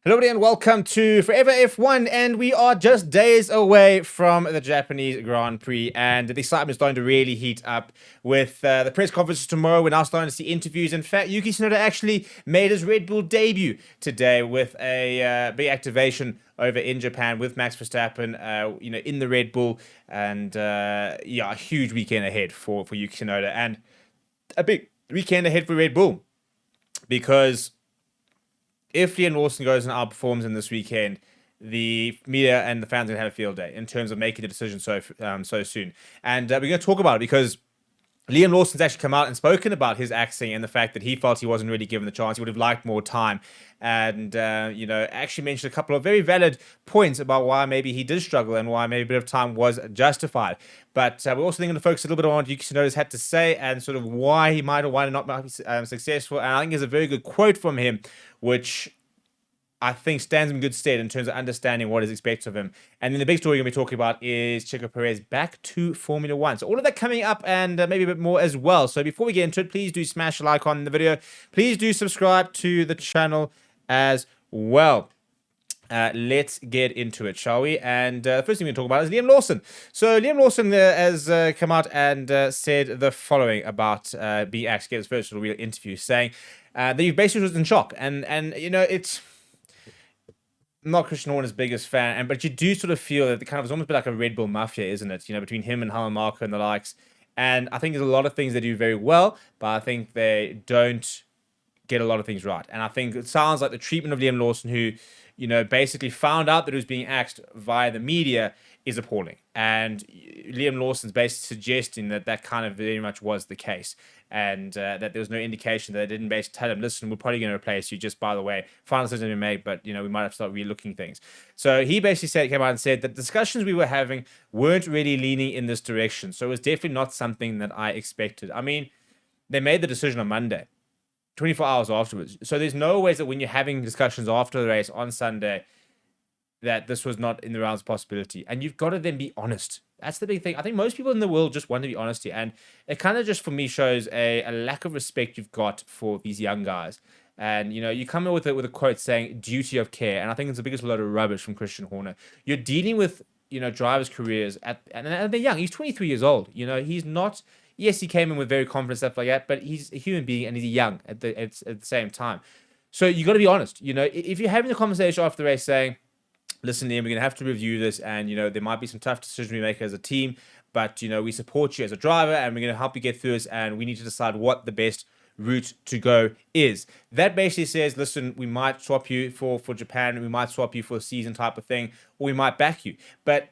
Hello, everybody, and welcome to Forever F1. And we are just days away from the Japanese Grand Prix, and the excitement is starting to really heat up with the press conferences tomorrow. We're now starting to see interviews. In fact, Yuki Tsunoda actually made his Red Bull debut today with a big activation over in Japan with Max Verstappen, in the Red Bull, and a huge weekend ahead for Yuki Tsunoda, and a big weekend ahead for Red Bull because if Liam Lawson goes and outperforms in this weekend, the media and the fans are going to have a field day in terms of making the decision so soon. And we're going to talk about it because Liam Lawson's actually come out and spoken about his axing and the fact that he felt he wasn't really given the chance. He would have liked more time. And, actually mentioned a couple of very valid points about why maybe he did struggle and why maybe a bit of time was justified. But we're also going to focus a little bit on what Yuki Tsunoda's had to say and sort of why he might or why not be successful. And I think there's a very good quote from him, which I think stands him in good stead in terms of understanding what is expected of him. And then the big story we're going to be talking about is Sergio Perez back to Formula One. So all of that coming up and maybe a bit more as well. So before we get into it, please do smash a like on the video. Please do subscribe to the channel as well. Let's get into it, shall we? And the first thing we're going to talk about is Liam Lawson. So Liam Lawson has come out and said the following about being asked to get his first real interview, saying that he basically was in shock. And it's... I'm not Christian Horner's biggest fan, but you do sort of feel that it's almost like a Red Bull mafia, isn't it? Between him and Marko and the likes. And I think there's a lot of things they do very well, but I think they don't get a lot of things right. And I think it sounds like the treatment of Liam Lawson, who, basically found out that he was being axed via the media, is appalling. And Liam Lawson's basically suggesting that kind of very much was the case. And that there was no indication that they didn't basically tell him, listen, we're probably going to replace you, just by the way, final decision to be made, but, we might have to start re-looking things. So he basically came out and said that discussions we were having weren't really leaning in this direction. So it was definitely not something that I expected. I mean, they made the decision on Monday, 24 hours afterwards. So there's no ways that when you're having discussions after the race on Sunday, that this was not in the realms of possibility. And you've got to then be honest. That's the big thing. I think most people in the world just want to be honest here. And it kind of just, for me, shows a lack of respect you've got for these young guys. And, you come in with a quote saying duty of care. And I think it's the biggest load of rubbish from Christian Horner. You're dealing with, drivers' careers and they're young. He's 23 years old. He's not... Yes, he came in with very confident stuff like that, but he's a human being and he's young at the same time. So you got to be honest. If you're having the conversation after the race saying, listen, Liam, we're going to have to review this, and, there might be some tough decisions we make as a team, but, we support you as a driver, and we're going to help you get through this, and we need to decide what the best route to go is. That basically says, listen, we might swap you for Japan, we might swap you for a season type of thing, or we might back you. But,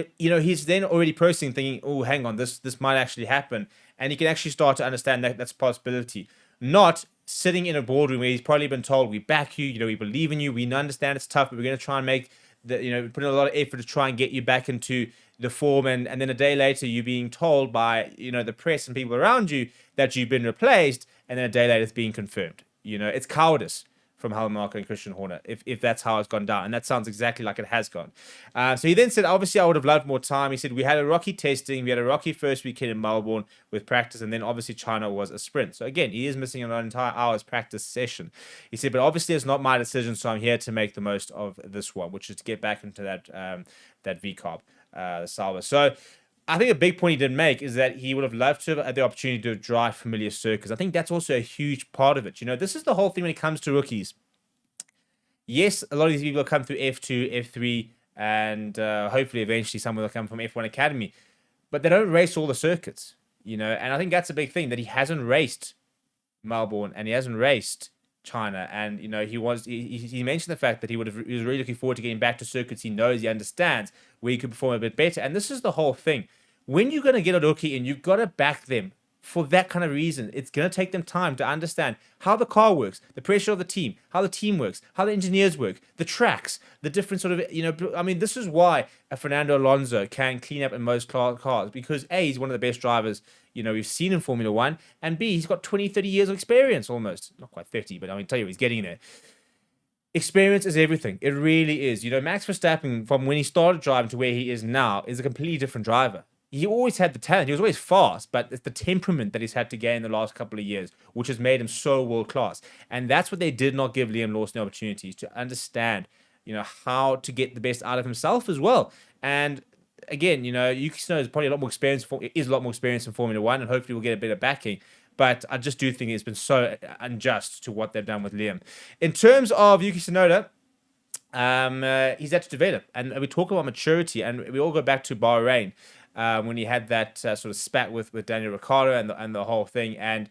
he's then already processing, thinking, oh, hang on, this might actually happen, and he can actually start to understand that that's a possibility. Not sitting in a boardroom where he's probably been told, we back you, we believe in you, we understand it's tough, but we're going to try and make put in a lot of effort to try and get you back into the form, and then a day later you being told by the press and people around you that you've been replaced, and then a day later it's being confirmed. It's cowardice from Marko and Christian Horner if that's how it's gone down, and that sounds exactly like it has gone. So he then said, obviously I would have loved more time. He said we had a rocky testing, we had a rocky first weekend in Melbourne with practice, and then obviously China was a sprint. So again, he is missing an entire hour's practice session. He said, but obviously it's not my decision, so I'm here to make the most of this one, which is to get back into that VCARB, the Sauber. So I think a big point he didn't make is that he would have loved to have had the opportunity to drive familiar circuits. I think that's also a huge part of it. This is the whole thing when it comes to rookies. Yes, a lot of these people come through F2, F3, and hopefully eventually some will come from F1 Academy. But they don't race all the circuits, and I think that's a big thing, that he hasn't raced Melbourne and he hasn't raced China. And, he mentioned the fact that he was really looking forward to getting back to circuits he knows, he understands, where he could perform a bit better. And this is the whole thing. When you're going to get a rookie and you've got to back them for that kind of reason, it's going to take them time to understand how the car works, the pressure of the team, how the team works, how the engineers work, the tracks, the different sort of, this is why a Fernando Alonso can clean up in most cars, because A, he's one of the best drivers, we've seen in Formula One, and B, he's got 20, 30 years of experience almost. Not quite 50, but I mean, tell you, he's getting there. Experience is everything. It really is. Max Verstappen, from when he started driving to where he is now, is a completely different driver. he always had the talent. He was always fast, but it's the temperament that he's had to gain the last couple of years, which has made him so world class. And that's what they did not give Liam Lawson the opportunities to understand, how to get the best out of himself as well. And again, Yuki Tsunoda is probably a lot more experienced, is a lot more experienced in Formula One, and hopefully we'll get a bit of backing. But I just do think it's been so unjust to what they've done with Liam. In terms of Yuki Tsunoda, he's had to develop, and we talk about maturity, and we all go back to Bahrain. When he had that sort of spat with Daniel Ricciardo and the whole thing. And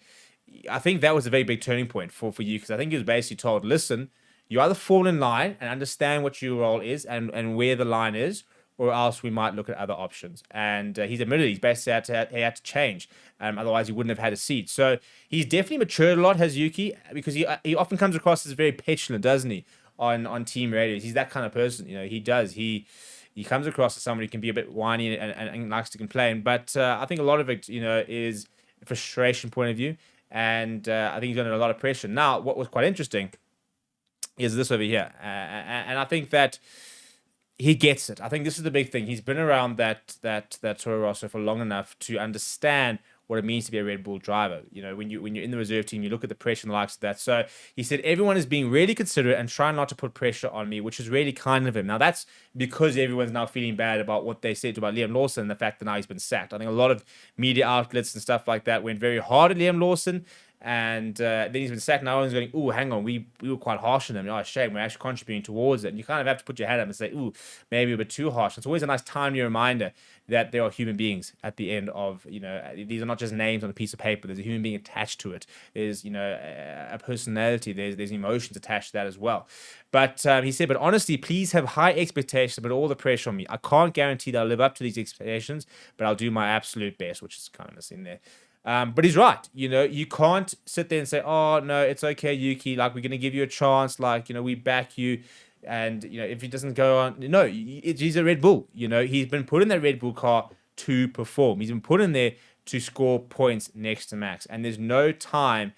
I think that was a very big turning point for you, because I think he was basically told, listen, you either fall in line and understand what your role is and where the line is, or else we might look at other options. And he's admitted he's basically he had to change. Otherwise, he wouldn't have had a seat. So he's definitely matured a lot, has Yuki, because he often comes across as very petulant, doesn't he, on team radios. He's that kind of person. He comes across as somebody who can be a bit whiny and likes to complain. But I think a lot of it, is a frustration point of view. And I think he's under a lot of pressure. Now, what was quite interesting is this over here. And I think that he gets it. I think this is the big thing. He's been around that Toro Rosso for long enough to understand what it means to be a Red Bull driver. When you're in the reserve team, you look at the pressure and the likes of that. So he said, everyone is being really considerate and trying not to put pressure on me, which is really kind of him. Now, that's because everyone's now feeling bad about what they said about Liam Lawson and the fact that now he's been sacked. I think a lot of media outlets and stuff like that went very hard at Liam Lawson. And then he's been sacked. Now everyone's going, "Ooh, hang on, we were quite harsh on him. Oh, shame, we're actually contributing towards it." And you kind of have to put your hand up and say, "Ooh, maybe a bit too harsh." It's always a nice timely reminder that there are human beings at the end of, these are not just names on a piece of paper. There's a human being attached to it. There's, a personality. There's emotions attached to that as well. But he said, "But honestly, please have high expectations, but all the pressure on me. I can't guarantee that I'll live up to these expectations, but I'll do my absolute best," which is kind of missing there. But he's right. You can't sit there and say, "Oh, no, it's okay, Yuki. Like, we're going to give you a chance. Like, we back you. And, if he doesn't go on," no, he's a Red Bull. He's been put in that Red Bull car to perform. He's been put in there to score points next to Max. And there's no time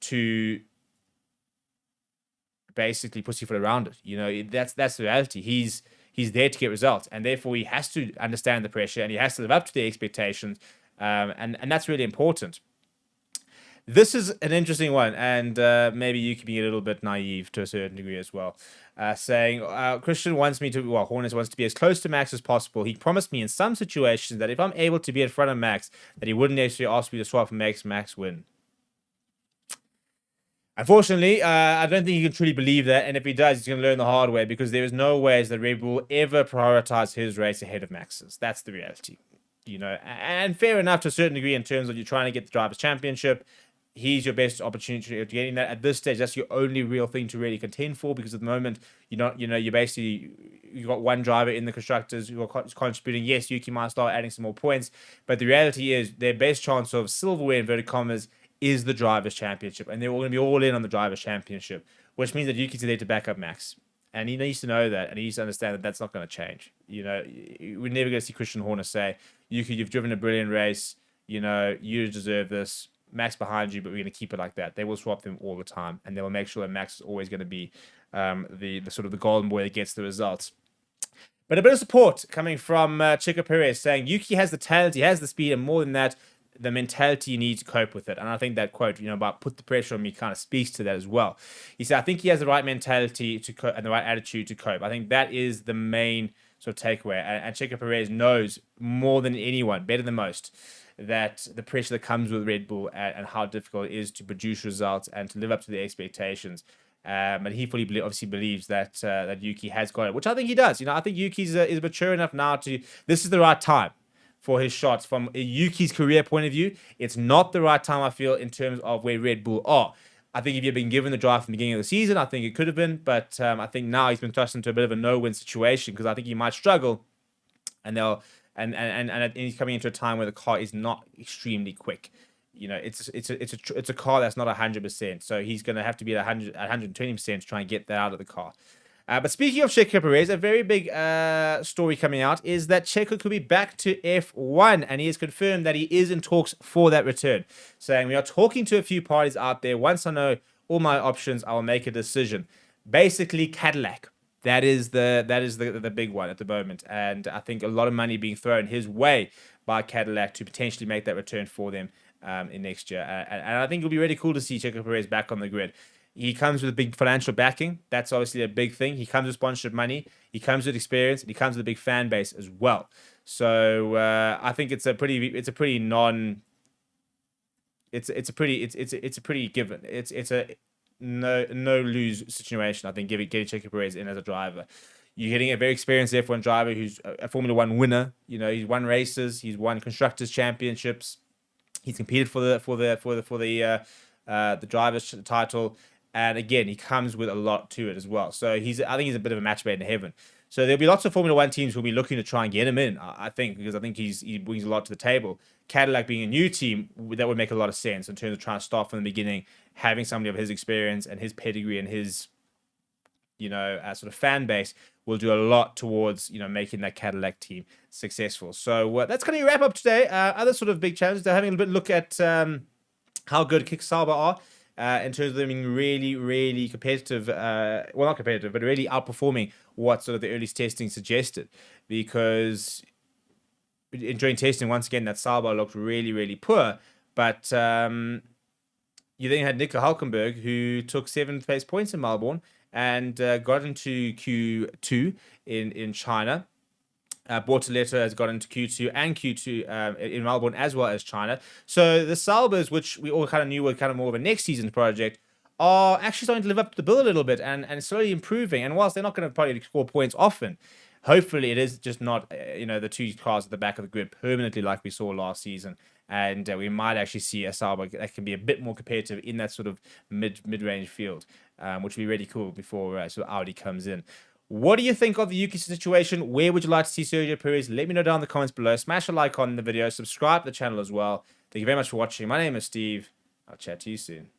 to basically pussyfoot around it. That's the reality. He's there to get results. And therefore, he has to understand the pressure and he has to live up to the expectations. And that's really important. This is an interesting one, and maybe you can be a little bit naive to a certain degree as well. Saying, Christian wants me to, Hornets wants to be as close to Max as possible. He promised me in some situations that if I'm able to be in front of Max, that he wouldn't necessarily ask me to swap and make Max win. Unfortunately, I don't think he can truly believe that, and if he does, he's going to learn the hard way, because there is no ways that Red Bull ever prioritize his race ahead of Max's. That's the reality. And fair enough to a certain degree in terms of you're trying to get the Drivers' Championship. He's your best opportunity of getting that at this stage. That's your only real thing to really contend for, because at the moment, you've got one driver in the constructors who are contributing. Yes, Yuki might start adding some more points, but the reality is their best chance of silverware, inverted commas, is the Drivers' Championship, and they're all going to be all in on the Drivers' Championship, which means that Yuki's there to back up Max. And he needs to know that, and he needs to understand that that's not going to change. We're never going to see Christian Horner say, "Yuki, you've driven a brilliant race. You deserve this. Max behind you, but we're going to keep it like that." They will swap them all the time, and they will make sure that Max is always going to be the sort of the golden boy that gets the results. But a bit of support coming from Sergio Perez saying Yuki has the talent, he has the speed, and more than that, the mentality you need to cope with it. And I think that quote, about put the pressure on me, kind of speaks to that as well. He said, "I think he has the right mentality to cope and the right attitude to cope." I think that is the main sort of takeaway. And Checo Perez knows more than anyone, better than most, that the pressure that comes with Red Bull and how difficult it is to produce results and to live up to the expectations. And he fully obviously believes that Yuki has got it, which I think he does. I think Yuki is mature enough now to, this is the right time for his shots. From Yuki's career point of view, it's not the right time, I feel, in terms of where Red Bull are. I think if you'd been given the drive from the beginning of the season, I think it could have been. But I think now he's been thrust into a bit of a no-win situation, because I think he might struggle. And he's coming into a time where the car is not extremely quick. It's a car that's not 100%. So he's going to have to be at 120% to try and get that out of the car. But speaking of Checo Perez, a very big story coming out is that Checo could be back to F1, and he has confirmed that he is in talks for that return, saying, "We are talking to a few parties out there. Once I know all my options, I will make a decision." Basically, Cadillac. That is the big one at the moment, and I think a lot of money being thrown his way by Cadillac to potentially make that return for them in next year. And I think it'll be really cool to see Checo Perez back on the grid. He comes with a big financial backing. That's obviously a big thing. He comes with sponsorship money. He comes with experience, and he comes with a big fan base as well. So I think it's a pretty given. It's a no lose situation. I think getting Checo Perez in as a driver. You're getting a very experienced F1 driver who's a Formula One winner. You know, he's won races, he's won constructors championships, he's competed for the drivers' title, and again, he comes with a lot to it as well. So I think he's a bit of a match made in heaven. So there'll be lots of Formula One teams who'll be looking to try and get him in. I think because I think he brings a lot to the table. Cadillac being a new team, that would make a lot of sense in terms of trying to start from the beginning, having somebody of his experience and his pedigree and his sort of fan base will do a lot towards making that Cadillac team successful. So that's going to wrap up today. Other sort of big challenges. They're having a bit look at how good Sauber are in terms of them being really, really competitive. Well, not competitive, but really outperforming what sort of the early testing suggested. Because during testing, once again, that Sauber looked really, really poor. But you then had Nico Hülkenberg, who took 7th place points in Melbourne and got into Q2 in China. Bortoleto has got into Q2 and Q2 in Melbourne as well as China. So the Saubers, which we all kind of knew were kind of more of a next season project, are actually starting to live up to the bill a little bit and slowly improving. And whilst they're not going to probably score points often, hopefully it is just not the two cars at the back of the grid permanently like we saw last season. And we might actually see a Sauber that can be a bit more competitive in that sort of mid-range field, which would be really cool before sort of Audi comes in. What do you think of the Yuki situation? Where would you like to see Sergio Perez? Let me know down in the comments below. Smash a like on the video. Subscribe to the channel as well. Thank you very much for watching. My name is Steve. I'll chat to you soon.